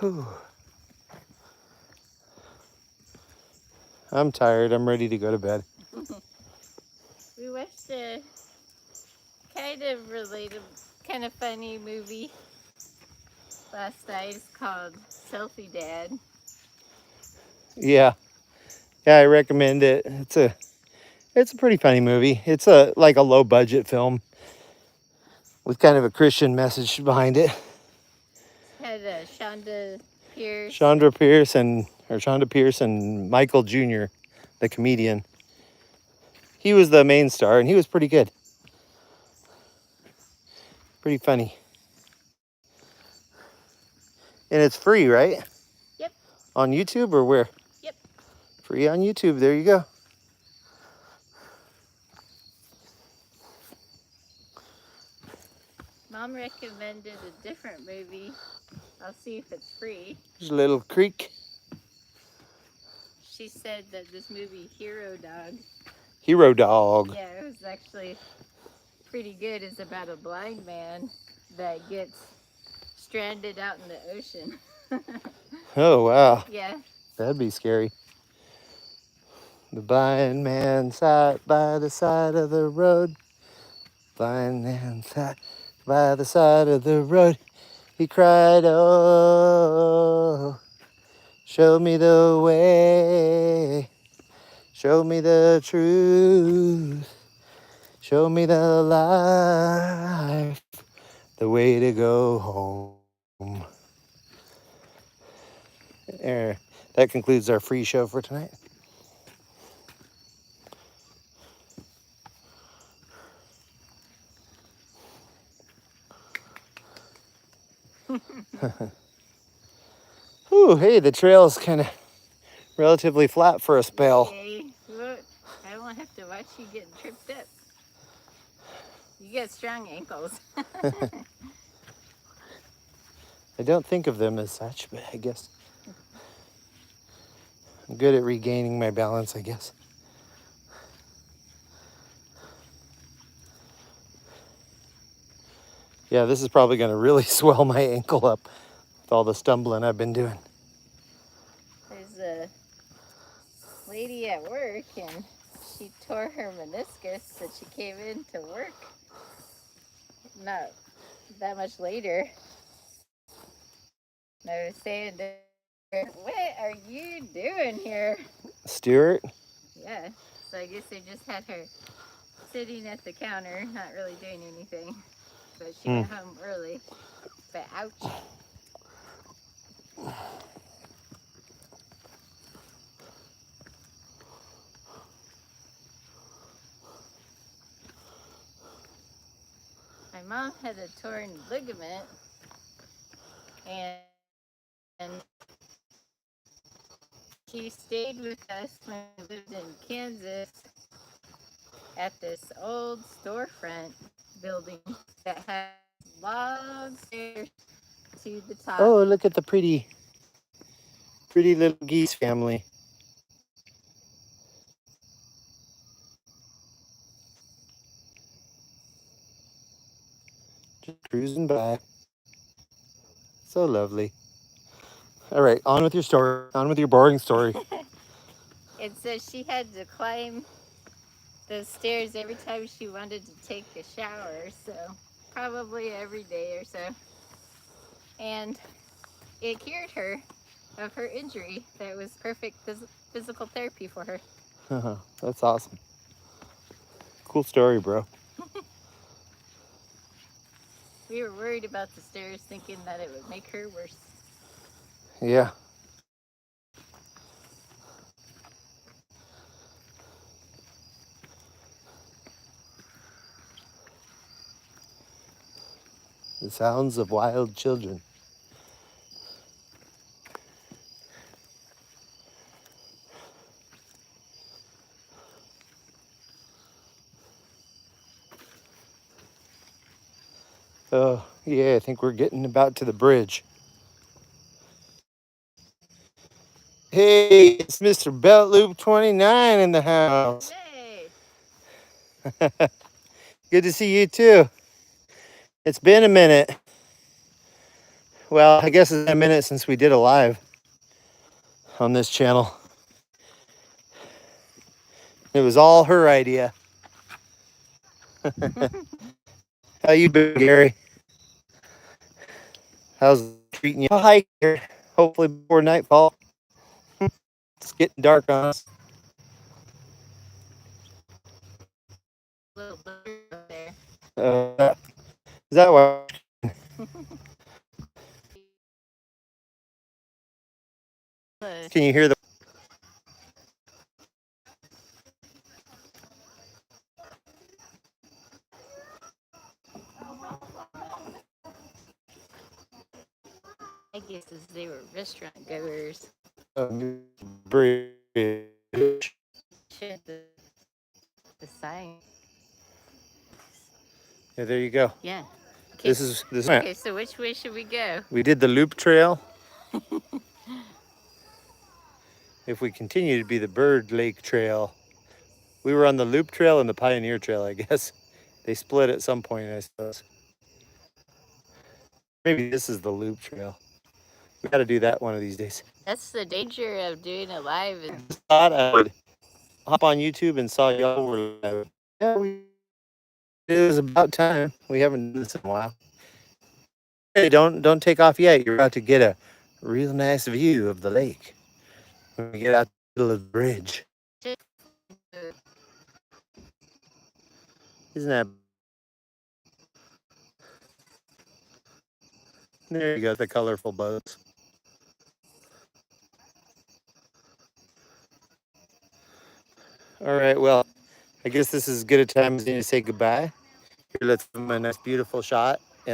Whew. I'm tired. I'm ready to go to bed. We watched a kind of related, kind of funny movie last night. It's called Selfie Dad. Yeah. Yeah, I recommend it. It's a pretty funny movie. It's a like a low budget film with kind of a Christian message behind it. Had Shonda Pierce. Shonda Pierce and Michael Jr., the comedian. He was the main star and he was pretty good. Pretty funny. And it's free, right? Yep. On YouTube or where? Yep. Free on YouTube. There you go. Mom recommended a different movie. I'll see if it's free. There's a little creek. She said that this movie, Hero Dog. Hero Dog. Yeah, it was actually pretty good. It's about a blind man that gets stranded out in the ocean. Oh, wow. Yeah. That'd be scary. The blind man sat by the side of the road. Blind man sat by the side of the road. He cried, oh, show me the way. Show me the truth. Show me the life. The way to go home. There. That concludes our free show for tonight. Ooh, hey, the trail's kind of relatively flat for a spell. Yay. Look, I won't have to watch you getting tripped up. You got strong ankles. I don't think of them as such, but I guess I'm good at regaining my balance, I guess. Yeah, this is probably going to really swell my ankle up with all the stumbling I've been doing. There's a lady at work and she tore her meniscus, so she came in to work not that much later. And I was saying to her, what are you doing here? Stuart? Yeah, so I guess they just had her sitting at the counter, not really doing anything. But she went home early. But ouch. My mom had a torn ligament, and she stayed with us when we lived in Kansas at this old storefront building that has long stairs to the top. Oh, look at the pretty little geese family. Just cruising by. So lovely. All right, on with your story. On with your boring story. And so she had to climb the stairs every time she wanted to take a shower, so probably every day or so. And it cured her of her injury. That was perfect physical therapy for her. That's awesome. Cool story, bro. We were worried about the stairs, thinking that it would make her worse. Yeah. The sounds of wild children. Oh, yeah, I think we're getting about to the bridge. Hey, it's Mr. Belt Loop 29 in the house. Yay! Good to see you too. It's been a minute. Well, I guess it's been a minute since we did a live on this channel. It was all her idea. How you been, Gary? How's it treating you? Hi, Gary. Hopefully before nightfall. It's getting dark on us. Little bird up there. Is that why? Can you hear the? I guess as they were restaurant goers. Bridge. Should the sign. Yeah, there you go. Yeah. Okay. This is Okay, so which way should we go? We did the loop trail. If we continue to be the Bird Lake Trail, we were on the loop trail and the Pioneer Trail, I guess. They split at some point, I suppose. Maybe this is the loop trail. We got to do that one of these days. That's the danger of doing it live. I just thought I would hop on YouTube and saw y'all were live. Yeah, it was about time. We haven't done this in a while. Hey, don't take off yet. You're about to get a real nice view of the lake when we get out to the middle of the bridge. Isn't that? There you go, the colorful boats. All right, well, I guess this is as good a time as any to say goodbye. Here, let's give them a nice, beautiful shot